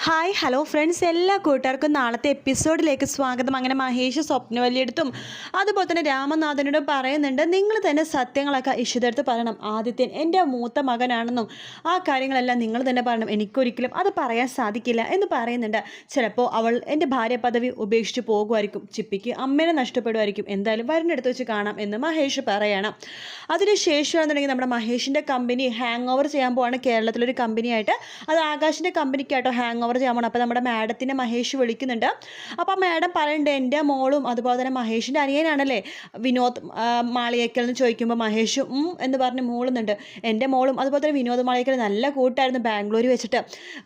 Hi hello friends, എല്ലാ കൂട്ടുകാർക്കും നാളത്തെ എപ്പിസോഡിലേക്ക് സ്വാഗതം. അങ്ങനെ മഹേഷ് സ്വപ്നവല്ലിയെടുത്തും അതുപോലെ തന്നെ രാമനാഥനോടും പറയുന്നുണ്ട്, നിങ്ങൾ തന്നെ സത്യങ്ങളൊക്കെ ഇഷിതടുത്ത് പറയണം. ആദിത്യൻ എൻ്റെ മൂത്ത മകനാണെന്നും ആ കാര്യങ്ങളെല്ലാം നിങ്ങൾ തന്നെ പറയണം. എനിക്കൊരിക്കലും അത് പറയാൻ സാധിക്കില്ല എന്ന് പറയുന്നുണ്ട്. ചിലപ്പോൾ അവൾ എൻ്റെ ഭാര്യ പദവി ഉപേക്ഷിച്ച് പോകുമായിരിക്കും, ചിപ്പിക്ക് അമ്മേനെ നഷ്ടപ്പെടുമായിരിക്കും. എന്തായാലും വരുന്നിടത്ത് വെച്ച് കാണാം എന്ന് മഹേഷ് പറയണം. അതിനുശേഷമാണെന്നുണ്ടെങ്കിൽ നമ്മുടെ മഹേഷിൻ്റെ കമ്പനി ഹാങ് ഓവർ ചെയ്യാൻ പോവാണ്. കേരളത്തിലൊരു കമ്പനിയായിട്ട്, അത് ആകാശിൻ്റെ കമ്പനിക്കായിട്ടോ ഹാങ് ഓവർ ചെയ്യാൻ പോകണം. അപ്പോൾ നമ്മുടെ മാഡത്തിനെ മഹേഷ് വിളിക്കുന്നുണ്ട്. അപ്പോൾ മാഡം പറയുന്നുണ്ട്, എൻ്റെ മോളും അതുപോലെ തന്നെ മഹേഷിൻ്റെ അനിയനാണല്ലേ വിനോദ് മാളിയേക്കൽ എന്ന് ചോദിക്കുമ്പോൾ മഹേഷ് എന്ന് പറഞ്ഞ് മൂളുന്നുണ്ട്. എൻ്റെ മോളും അതുപോലെ തന്നെ വിനോദ് മാളിയേക്കൽ നല്ല കൂട്ടായിരുന്നു ബാംഗ്ലൂർ വെച്ചിട്ട്.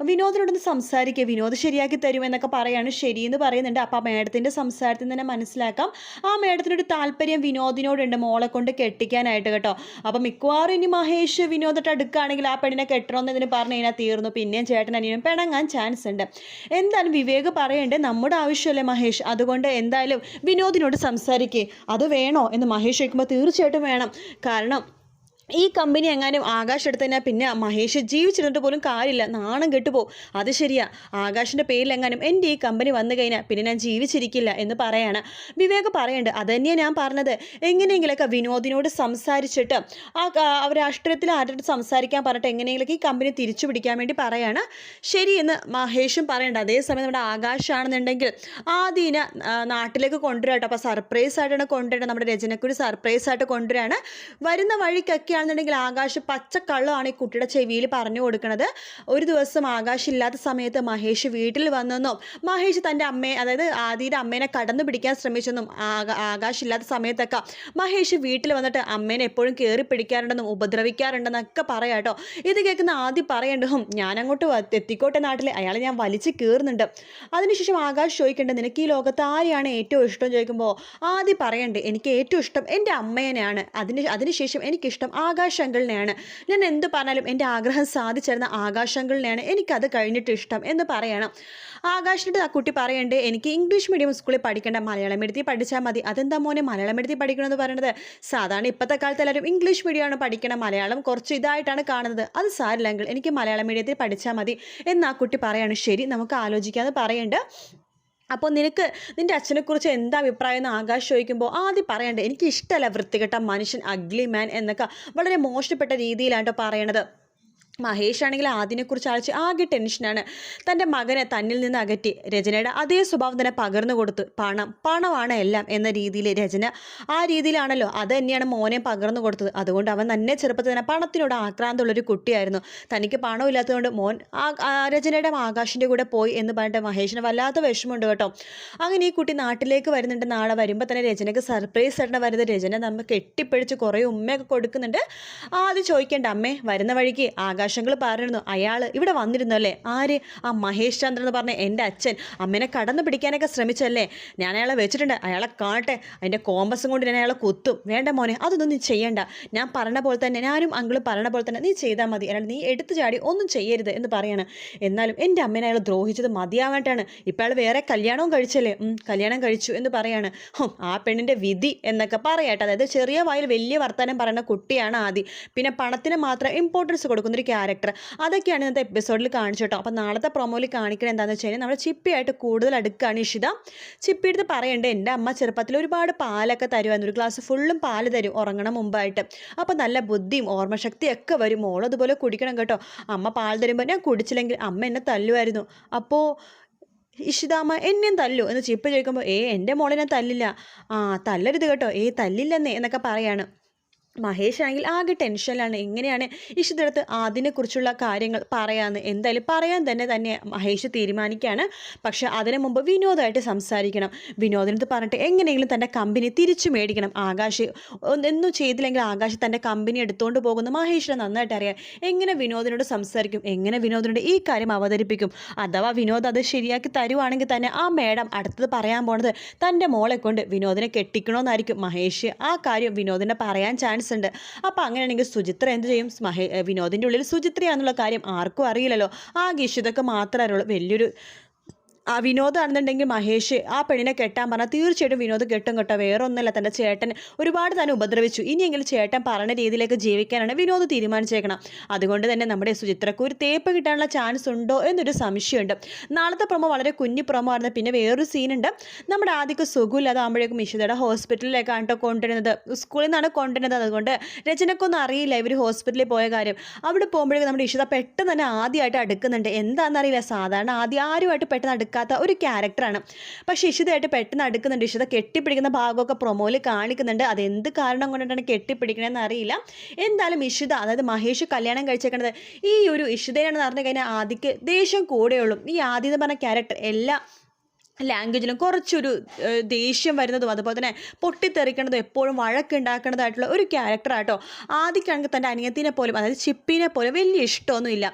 വിനോദിനോടൊന്ന് സംസാരിക്കുക, വിനോദ് ശരിയാക്കി തരും എന്നൊക്കെ പറയാണ്. ശരിയെന്ന് പറയുന്നുണ്ട്. അപ്പോൾ ആ മാഡത്തിൻ്റെ സംസാരത്തിൽ തന്നെ മനസ്സിലാക്കാം ആ മാഡത്തിനൊരു താല്പര്യം വിനോദിനോടുണ്ട്, മോളെ കൊണ്ട് കെട്ടിക്കാനായിട്ട് കേട്ടോ. അപ്പം മിക്കവാറും ഇനി മഹേഷ് വിനോദിട്ട് അടുക്കുകയാണെങ്കിൽ ആ പെണ്ണിനെ കെട്ടണമെന്ന് ഇതിന് പറഞ്ഞു കഴിഞ്ഞാൽ തീർന്നു. പിന്നെയും ചേട്ടൻ അനിയനും പിണങ്ങാൻ ചാൻസ് ഉണ്ട്. എന്തായാലും വിവേക് പറയേണ്ടത് നമ്മുടെ ആവശ്യമല്ലേ മഹേഷ്, അതുകൊണ്ട് എന്തായാലും വിനോദിനോട് സംസാരിക്കേ, അത് വേണോ എന്ന് മഹേഷ് ചോദിക്കുമ്പോൾ തീർച്ചയായിട്ടും വേണം. കാരണം ഈ കമ്പനി എങ്ങാനും ആകാശ് എടുത്തു കഴിഞ്ഞാൽ പിന്നെ മഹേഷ് ജീവിച്ചിരുന്നിട്ട് പോലും കാര്യമില്ല, നാണം കെട്ടുപോകും. അത് ശരിയാ, ആകാശിൻ്റെ പേരിൽ എങ്ങാനും എൻ്റെ ഈ കമ്പനി വന്നു കഴിഞ്ഞാൽ പിന്നെ ഞാൻ ജീവിച്ചിരിക്കില്ല എന്ന് പറയാണ്. വിവേക് പറയേണ്ടത് അത് തന്നെയാണ് ഞാൻ പറഞ്ഞത്. എങ്ങനെയെങ്കിലൊക്കെ വിനോദിനോട് സംസാരിച്ചിട്ട് രാഷ്ട്രീയത്തിൽ ആരോട് സംസാരിക്കാൻ പറഞ്ഞിട്ട് എങ്ങനെയെങ്കിലൊക്കെ ഈ കമ്പനി തിരിച്ചു പിടിക്കാൻ വേണ്ടി പറയാണ്. ശരിയെന്ന് മഹേഷും പറയേണ്ടത്. അതേസമയം നമ്മുടെ ആകാശാണെന്നുണ്ടെങ്കിൽ ആദ്യനെ നാട്ടിലേക്ക് കൊണ്ടുവരാട്ടോ. അപ്പോൾ സർപ്രൈസ് ആയിട്ടാണ് കൊണ്ടുവരേണ്ടത്. നമ്മുടെ രചനയ്ക്കൊരു സർപ്രൈസ് ആയിട്ട് കൊണ്ടുവരാണ്. വരുന്ന വഴിക്കൊക്കെ ണെന്നുണ്ടെങ്കിൽ ആകാശ് പച്ചക്കള്ളമാണ് ഈ കുട്ടിയുടെ ചെവിയിൽ പറഞ്ഞു കൊടുക്കുന്നത്. ഒരു ദിവസം ആകാശ് ഇല്ലാത്ത സമയത്ത് മഹേഷ് വീട്ടിൽ വന്നെന്നും മഹേഷ് തൻ്റെ അമ്മയെ, അതായത് ആദിയുടെ അമ്മേനെ കടന്നു പിടിക്കാൻ ശ്രമിച്ചെന്നും ആകാശ് ഇല്ലാത്ത സമയത്തൊക്കെ മഹേഷ് വീട്ടിൽ വന്നിട്ട് അമ്മേനെ എപ്പോഴും കയറി പിടിക്കാറുണ്ടെന്നും ഉപദ്രവിക്കാറുണ്ടെന്നൊക്കെ പറയാട്ടോ. ഇത് കേൾക്കുന്ന ആദ്യം പറയേണ്ടതും ഞാൻ അങ്ങോട്ട് എത്തിക്കോട്ടെ നാട്ടിൽ, അയാളെ ഞാൻ വലിച്ച് കയറുന്നുണ്ട്. അതിനുശേഷം ആകാശ് ചോദിക്കേണ്ടത്, നിനക്ക് ഈ ലോകത്ത് ആരെയാണ് ഏറ്റവും ഇഷ്ടം ചോദിക്കുമ്പോൾ ആദ്യം പറയണ്ടേ, എനിക്ക് ഏറ്റവും ഇഷ്ടം എൻ്റെ അമ്മേനെയാണ്. അതിനുശേഷം എനിക്കിഷ്ടം ആകാശ് അങ്കിളിനെയാണ്. ഞാൻ എന്ത് പറഞ്ഞാലും എൻ്റെ ആഗ്രഹം സാധിച്ചിരുന്ന ആകാശ് അങ്കിളിനെയാണ് എനിക്കത് കഴിഞ്ഞിട്ട് ഇഷ്ടം എന്ന് പറയണം. ആകാശിൻ്റെ ആ കുട്ടി പറയണ്ടേ, എനിക്ക് ഇംഗ്ലീഷ് മീഡിയം സ്കൂളിൽ പഠിക്കേണ്ട, മലയാളം മീഡിയത്തിൽ പഠിച്ചാൽ മതി. അതെന്താ മോനെ മലയാളം മീഡിയത്തിൽ പഠിക്കണമെന്ന് പറയുന്നത്? സാധാരണ ഇപ്പോഴത്തെ കാലത്ത് എല്ലാവരും ഇംഗ്ലീഷ് മീഡിയമാണ് പഠിക്കണം, മലയാളം കുറച്ച് ഇതായിട്ടാണ് കാണുന്നത്. അത് സാരില്ല അങ്കിൾ, എനിക്ക് മലയാളം മീഡിയത്തിൽ പഠിച്ചാൽ മതി എന്ന് ആ കുട്ടി പറയാണ്. ശരി, നമുക്ക് ആലോചിക്കാമെന്ന് പറയണ്ട്. അപ്പോൾ നിനക്ക് നിൻ്റെ അച്ഛനെക്കുറിച്ച് എന്താ അഭിപ്രായം എന്ന് ആകാശ് ചോദിക്കുമ്പോൾ ആദ്യം പറയണ്ടേ, എനിക്ക് ഇഷ്ടമല്ല വൃത്തികെട്ട മനുഷ്യൻ, അഗ്ലി മാൻ എന്നൊക്കെ വളരെ മോശപ്പെട്ട രീതിയിലാണ് പറയണത്. മഹേഷ് ആണെങ്കിൽ അതിനെക്കുറിച്ച് ആലോചിച്ച് ആകെ ടെൻഷനാണ്. തൻ്റെ മകനെ തന്നിൽ നിന്ന് അകറ്റി രചനയുടെ അതേ സ്വഭാവം തന്നെ പകർന്നു കൊടുത്തു. പണമാണ് എല്ലാം എന്ന രീതിയിൽ രചന ആ രീതിയിലാണല്ലോ, അത് തന്നെയാണ് മോനെ പകർന്നു കൊടുത്തത്. അതുകൊണ്ട് അവൻ തന്നെ ചെറുപ്പത്തിൽ തന്നെ പണത്തിനോട് ആക്രാന്തമുള്ളൊരു കുട്ടിയായിരുന്നു. തനിക്ക് പണമില്ലാത്തതുകൊണ്ട് മോൻ രചനയുടെ ആകാശിൻ്റെ കൂടെ പോയി എന്ന് പറഞ്ഞിട്ട് മഹേഷിന് വല്ലാത്ത വിഷമമുണ്ട് കേട്ടോ. അങ്ങനെ ഈ കുട്ടി നാട്ടിലേക്ക് വരുന്നുണ്ട്. നാളെ വരുമ്പോൾ തന്നെ രചനയ്ക്ക് സർപ്രൈസ് ആയിട്ട് വരുന്നത്. രചന നമ്മൾ കെട്ടിപ്പിടിച്ച് കുറേ ഉമ്മയൊക്കെ കൊടുക്കുന്നുണ്ട്. ആദ്യം ചോദിക്കേണ്ട, അമ്മേ വരുന്ന വഴിക്ക് ആകാശങ്ങൾ പറഞ്ഞിരുന്നു അയാൾ ഇവിടെ വന്നിരുന്നു അല്ലേ? ആര്? ആ മഹേഷ് ചന്ദ്രൻ എന്ന് പറഞ്ഞ എൻ്റെ അച്ഛൻ അമ്മേനെ കടന്നു പിടിക്കാനൊക്കെ ശ്രമിച്ചല്ലേ? ഞാൻ അയാളെ വെച്ചിട്ടുണ്ട്, അയാളെ കാണട്ടെ, അതിൻ്റെ കോമ്പസും കൊണ്ട് ഞാൻ അയാളെ കുത്തും. വേണ്ട മോനെ, അതൊന്നും നീ ചെയ്യണ്ട, ഞാൻ പറഞ്ഞ പോലെ തന്നെ, ഞാനും അങ്കിളും പറഞ്ഞ പോലെ തന്നെ നീ ചെയ്താൽ മതി, അല്ലാണ്ട് നീ എടുത്തു ചാടി ഒന്നും ചെയ്യരുത് എന്ന് പറയാണ്. എന്നാലും എൻ്റെ അമ്മേനെ അയാൾ ദ്രോഹിച്ചത് മതിയാവാനായിട്ടാണ്. ഇപ്പം അയാൾ വേറെ കല്യാണവും കഴിച്ചല്ലേ? കല്യാണം കഴിച്ചു എന്ന് പറയാണ്. ആ പെണ്ണിൻ്റെ വിധി എന്നൊക്കെ പറയട്ടെ. അതായത് ചെറിയ വായിൽ വലിയ വർത്തമാനം പറയുന്ന കുട്ടിയാണ് ആദി. പിന്നെ പണത്തിന് മാത്രം ഇമ്പോർട്ടൻസ് കൊടുക്കുന്നൊരു ക്യാരക്ടർ. അതൊക്കെയാണ് ഇന്നത്തെ എപ്പിസോഡിൽ കാണിച്ചു കേട്ടോ. അപ്പോൾ നാളത്തെ പ്രൊമോയിൽ കാണിക്കുന്നത് എന്താണെന്ന് വെച്ച് കഴിഞ്ഞാൽ നമ്മുടെ ചിപ്പിയായിട്ട് കൂടുതൽ അടുക്കുകയാണ് ഇഷിത. ചിപ്പി എടുത്ത് പറയണ്ടേ, എൻ്റെ അമ്മ ചെറുപ്പത്തിൽ ഒരുപാട് പാലൊക്കെ തരുമായിരുന്നു, ഒരു ഗ്ലാസ് ഫുള്ളും പാല് തരും ഉറങ്ങണം മുമ്പായിട്ട്. അപ്പോൾ നല്ല ബുദ്ധിയും ഓർമ്മശക്തിയൊക്കെ വരും, മോളതുപോലെ കുടിക്കണം കേട്ടോ. അമ്മ പാൽ തരുമ്പോൾ ഞാൻ കുടിച്ചില്ലെങ്കിൽ അമ്മ എന്നെ തല്ലുമായിരുന്നു. അപ്പോൾ ഇഷിതാമ്മ എന്നെയും തല്ലു എന്ന് ചിപ്പി ചോദിക്കുമ്പോൾ എൻ്റെ മോളെ ഞാൻ തല്ലില്ല. തല്ലരുത് കേട്ടോ, തല്ലില്ലെന്നേ എന്നൊക്കെ പറയാണ്. മഹേഷ് ആണെങ്കിൽ ആകെ ടെൻഷനിലാണ്. എങ്ങനെയാണ് ഇഷിതടുത്ത് അതിനെക്കുറിച്ചുള്ള കാര്യങ്ങൾ പറയാമെന്ന്. എന്തായാലും പറയാൻ തന്നെ മഹേഷ് തീരുമാനിക്കുകയാണ്. പക്ഷെ അതിനു മുമ്പ് വിനോദമായിട്ട് സംസാരിക്കണം. വിനോദിനടുത്ത് പറഞ്ഞിട്ട് എങ്ങനെയെങ്കിലും തൻ്റെ കമ്പനി തിരിച്ചു മേടിക്കണം. ആകാശ് ഒന്നും ചെയ്തില്ലെങ്കിൽ ആകാശ് തൻ്റെ കമ്പനി എടുത്തുകൊണ്ട് പോകുന്ന മഹേഷിനെ നന്നായിട്ട് അറിയാം. എങ്ങനെ വിനോദിനോട് സംസാരിക്കും, എങ്ങനെ വിനോദിനോട് ഈ കാര്യം അവതരിപ്പിക്കും? അഥവാ വിനോദ് അത് ശരിയാക്കി തരുവാണെങ്കിൽ തന്നെ ആ മേഡം അടുത്തത് പറയാൻ പോണത് തൻ്റെ മോളെ കൊണ്ട് വിനോദിനെ കെട്ടിക്കണമെന്നായിരിക്കും. മഹേഷ് ആ കാര്യം വിനോദിനെ പറയാൻ ചാൻസ് ഉണ്ട്. അപ്പോൾ അങ്ങനെയാണെങ്കിൽ സുചിത്ര എന്ത് ചെയ്യും? വിനോദിൻ്റെ ഉള്ളിൽ സുചിത്രയാണെന്നുള്ള കാര്യം ആർക്കും അറിയില്ലല്ലോ. ആ ഗീഷിതൊക്കെ മാത്രമേ അറിയുള്ളൂ. വലിയൊരു വിനോദാണെന്നുണ്ടെങ്കിൽ മഹേഷ് ആ പെണ്ണിനെ കെട്ടാൻ പറഞ്ഞാൽ തീർച്ചയായിട്ടും വിനോദ് കെട്ടും കേട്ടോ. വേറെ ഒന്നുമല്ല, തൻ്റെ ചേട്ടൻ ഒരുപാട് തന്നെ ഉപദ്രവിച്ചു. ഇനിയെങ്കിലും ചേട്ടൻ പറഞ്ഞ രീതിയിലേക്ക് ജീവിക്കാനാണ് വിനോദ് തീരുമാനിച്ചേക്കണം. അതുകൊണ്ട് തന്നെ നമ്മുടെ സുചിത്രക്ക് ഒരു തേപ്പ് കിട്ടാനുള്ള ചാൻസ് ഉണ്ടോ എന്നൊരു സംശയമുണ്ട്. നാളത്തെ പ്രൊമോ വളരെ കുഞ്ഞു പ്രൊമോ ആയിരുന്നു. പിന്നെ വേറൊരു സീനുണ്ട്, നമ്മുടെ ആദ്യമൊക്കെ സുഖമില്ലാതാകുമ്പോഴേക്കും ഇഷിതയുടെ ഹോസ്പിറ്റലിലേക്കാണ് കേട്ടോ കൊണ്ടുവരുന്നത്. സ്കൂളിൽ നിന്നാണ് കൊണ്ടുവരുന്നത്. അതുകൊണ്ട് രചനക്കൊന്നും അറിയില്ല ഇവർ ഹോസ്പിറ്റലിൽ പോയ കാര്യം. അവിടെ പോകുമ്പോഴേക്കും നമ്മുടെ ഇഷിത പെട്ടെന്ന് തന്നെ ആദ്യമായിട്ട് അടുക്കുന്നുണ്ട്. എന്താണെന്നറിയില്ല, സാധാരണ ആദ്യം ആരുമായിട്ട് പെട്ടെന്ന് അടുക്കാത്ത ഒരു ക്യാരക്ടറാണ്. പക്ഷേ ഇഷിതയായിട്ട് പെട്ടെന്ന് അടുക്കുന്നുണ്ട്. ഇഷിത കെട്ടിപ്പിടിക്കുന്ന ഭാഗമൊക്കെ പ്രൊമോയിൽ കാണിക്കുന്നുണ്ട്. അതെന്ത് കാരണം കൊണ്ടിട്ടാണ് കെട്ടിപ്പിടിക്കണമെന്ന് അറിയില്ല. എന്തായാലും ഇഷിത, അതായത് മഹേഷ് കല്യാണം കഴിച്ചേക്കുന്നത് ഈ ഒരു ഇഷിതയാണെന്ന് പറഞ്ഞു കഴിഞ്ഞാൽ ആദിക്ക് ദേഷ്യം കൂടെയുള്ളൂ. ഈ ആദി എന്ന് പറഞ്ഞ ക്യാരക്ടർ എല്ലാ ലാംഗ്വേജിലും കുറച്ചൊരു ദേഷ്യം വരുന്നതും അതുപോലെ തന്നെ പൊട്ടിത്തെറിക്കുന്നതും എപ്പോഴും വഴക്കുണ്ടാക്കുന്നതായിട്ടുള്ള ഒരു ക്യാരക്ടറാട്ടോ. ആദ്യക്കാണെങ്കിൽ തൻ്റെ അനിയത്തിനെ പോലും, അതായത് ചിപ്പിനെ പോലും വലിയ ഇഷ്ടമൊന്നുമില്ല.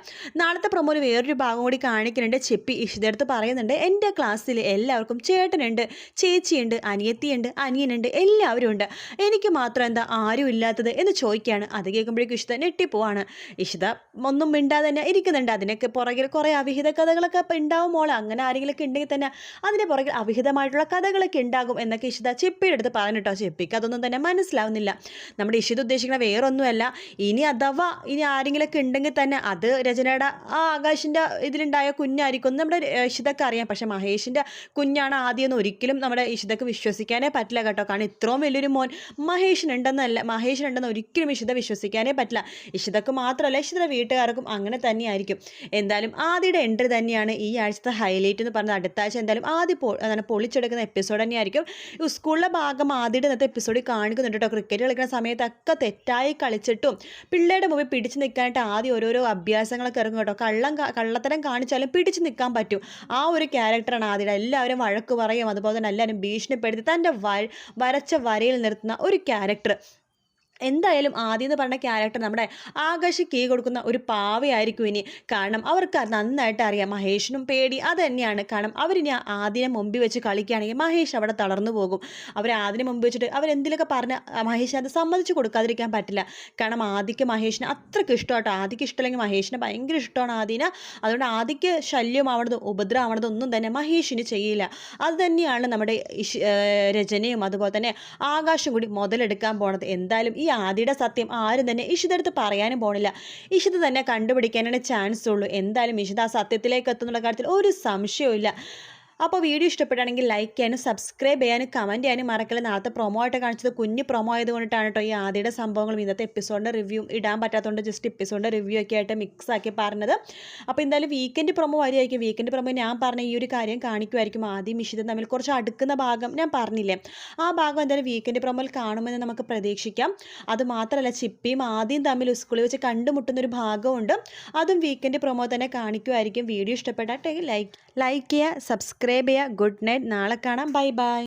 നാളത്തെ പ്രൊമോയിൽ വേറൊരു ഭാഗം കൂടി കാണിക്കുന്നുണ്ട്. ചിപ്പി ഇഷിതടുത്ത് പറയുന്നുണ്ട്, എൻ്റെ ക്ലാസ്സിൽ എല്ലാവർക്കും ചേട്ടനുണ്ട്, ചേച്ചിയുണ്ട്, അനിയത്തിയുണ്ട്, അനിയനുണ്ട്, എല്ലാവരും ഉണ്ട്, എനിക്ക് മാത്രം എന്താ ആരും ഇല്ലാത്തത് എന്ന് ചോദിക്കുകയാണ്. അത് കേൾക്കുമ്പോഴേക്കും ഇഷിത ഞെട്ടിപ്പോവാണ്. ഇഷിത ഒന്നും മിണ്ടാതെ തന്നെ ഇരിക്കുന്നുണ്ട്. അതിനൊക്കെ പുറകിൽ കുറേ അവിഹിത കഥകളൊക്കെ ഉണ്ടാവും മോളെ. അങ്ങനെ ആരെങ്കിലുമൊക്കെ ഉണ്ടെങ്കിൽ തന്നെ അതിൻ്റെ പുറകിൽ അവിഹിതമായിട്ടുള്ള കഥകളൊക്കെ ഉണ്ടാകും എന്നൊക്കെ ഇഷിത ചിപ്പിയുടെ അടുത്ത് പറഞ്ഞിട്ടോ. ചിപ്പിക്ക് അതൊന്നും തന്നെ മനസ്സിലാവുന്നില്ല. നമ്മുടെ ഇഷിത ഉദ്ദേശിക്കുന്ന വേറൊന്നുമല്ല, ഇനി അഥവാ ഇനി ആരെങ്കിലുമൊക്കെ ഉണ്ടെങ്കിൽ തന്നെ അത് രചനയുടെ ആ ആകാശിൻ്റെ ഇതിലുണ്ടായ കുഞ്ഞായിരിക്കും എന്ന് നമ്മുടെ ഇഷിതക്ക് അറിയാം. പക്ഷേ മഹേഷിൻ്റെ കുഞ്ഞാണ് ആദ്യമൊന്നും ഒരിക്കലും നമ്മുടെ ഇഷിതക്ക് വിശ്വസിക്കാനേ പറ്റില്ല കേട്ടോ. കാരണം ഇത്രയും വലിയൊരു മോൻ മഹേഷിനുണ്ടെന്ന് ഒരിക്കലും ഇഷിത വിശ്വസിക്കാനേ പറ്റില്ല. ഇഷിതക്ക് മാത്രമല്ല, ഇഷിതയുടെ വീട്ടുകാർക്കും അങ്ങനെ തന്നെയായിരിക്കും. എന്തായാലും ആദ്യയുടെ എൻട്രി തന്നെയാണ് ഈ ആഴ്ചത്തെ ഹൈലൈറ്റ് എന്ന് പറഞ്ഞത്. അടുത്ത ആഴ്ച എന്തായാലും അതാണ് പൊളിച്ചെടുക്കുന്ന എപ്പിസോഡ് തന്നെയായിരിക്കും. സ്കൂളിലെ ഭാഗം ആദ്യയുടെ ഇന്നത്തെ എപ്പിസോഡിൽ കാണിക്കുന്നുണ്ട് കേട്ടോ. ക്രിക്കറ്റ് കളിക്കുന്ന സമയത്തൊക്കെ തെറ്റായി കളിച്ചിട്ടും പിള്ളേരുടെ മുമ്പിൽ പിടിച്ചു നിൽക്കാനായിട്ട് ആദ്യം ഓരോരോ അഭ്യാസങ്ങളൊക്കെ ഇറങ്ങും കേട്ടോ. കള്ളത്തരം കാണിച്ചാലും പിടിച്ചു നിൽക്കാൻ പറ്റും. ആ ഒരു ക്യാരക്ടറാണ് ആദ്യയുടെ. എല്ലാവരും വഴക്ക് പറയും, അതുപോലെ തന്നെ എല്ലാവരും ഭീഷണിപ്പെടുത്തി തൻ്റെ വരച്ച വരയിൽ നിർത്തുന്ന ഒരു ക്യാരക്ടർ. എന്തായാലും ആദ്യം എന്ന് പറഞ്ഞ ക്യാരക്ടർ നമ്മുടെ ആകാശ് കീ കൊടുക്കുന്ന ഒരു പാവയായിരിക്കും ഇനി. കാരണം അവർക്ക് നന്നായിട്ട് അറിയാം മഹേഷിനും പേടി അത് തന്നെയാണ്. കാരണം അവരിനി ആദ്യം മുമ്പിൽ വെച്ച് കളിക്കുകയാണെങ്കിൽ മഹേഷ് അവിടെ തളർന്നു പോകും. ആദ്യം മുമ്പ് വെച്ചിട്ട് അവരെന്തെങ്കിലുമൊക്കെ പറഞ്ഞ് മഹേഷിനെ അത് സമ്മതിച്ച് കൊടുക്കാതിരിക്കാൻ പറ്റില്ല. കാരണം ആദിക്ക് മഹേഷിനെ അത്രയ്ക്ക് ഇഷ്ടമാട്ടോ. ആദിക്ക് ഇഷ്ടമല്ലെങ്കിൽ മഹേഷിനെ ഭയങ്കര ഇഷ്ടമാണ് ആദിനെ. അതുകൊണ്ട് ആദിക്ക് ശല്യമാവണതും ഉപദ്രവമാവണതും ഒന്നും തന്നെ മഹേഷിന് ചെയ്യില്ല. അത് തന്നെയാണ് നമ്മുടെ രചനയും അതുപോലെ തന്നെ ആകാശം കൂടി മുതലെടുക്കാൻ പോണത്. എന്തായാലും ഈ ആദിയുടെ സത്യം ആരും തന്നെ ഇഷിതടുത്ത് പറയാനും പോണില്ല. ഇഷിത തന്നെ കണ്ടുപിടിക്കാനാണ് ചാൻസ് ഉള്ളൂ. എന്തായാലും ഇഷിത ആ സത്യത്തിലേക്ക് എത്തുന്നുള്ള കാര്യത്തിൽ ഒരു സംശയവും. അപ്പോൾ വീഡിയോ ഇഷ്ടപ്പെടുകയാണെങ്കിൽ ലൈക്ക് ചെയ്യാനും സബ്സ്ക്രൈബ് ചെയ്യാനും കമൻറ്റ് ചെയ്യാനും മറക്കല്ല. നാളത്തെ പ്രൊമോ ആയിട്ട് കാണിച്ചത് കുഞ്ഞ് പ്രൊമോ ആയതുകൊണ്ടിട്ടാണ് കേട്ടോ ഈ ആദ്യയുടെ സംഭവങ്ങളും ഇന്നത്തെ എപ്പിസോഡിൻ്റെ റിവ്യൂ ഇടാൻ പറ്റാത്തതുകൊണ്ട് ജസ്റ്റ് എപ്പിസോഡിൻ്റെ റിവ്യൂ ഒക്കെ ആയിട്ട് മിക്സ് ആക്കി പറഞ്ഞത്. അപ്പോൾ എന്തായാലും വീക്കെൻഡ് പ്രൊമോ വരികയായിരിക്കും. വീക്കെൻഡ് പ്രൊമോ ഞാൻ പറഞ്ഞ ഈ ഒരു കാര്യം കാണിക്കുമായിരിക്കും. ആദ്യം ഇഷിത തമ്മിൽ കുറച്ച് അടുക്കുന്ന ഭാഗം ഞാൻ പറഞ്ഞില്ലേ, ആ ഭാഗം എന്തായാലും വീക്കെൻഡ് പ്രൊമോയിൽ കാണുമെന്ന് നമുക്ക് പ്രതീക്ഷിക്കാം. അതുമാത്രമല്ല, ചിപ്പിയും ആദ്യം തമ്മിൽ സ്കൂളിൽ വെച്ച് കണ്ടുമുട്ടുന്നൊരു ഭാഗമുണ്ട്. അതും വീക്കെൻഡ് പ്രൊമോ തന്നെ കാണിക്കുമായിരിക്കും. വീഡിയോ ഇഷ്ടപ്പെട്ടാൽ ലൈക്ക് ചെയ്യുക, സബ്സ്ക്രൈബ് ചെയ്യുക. Good night. നാളെ കാണാം. Bye bye.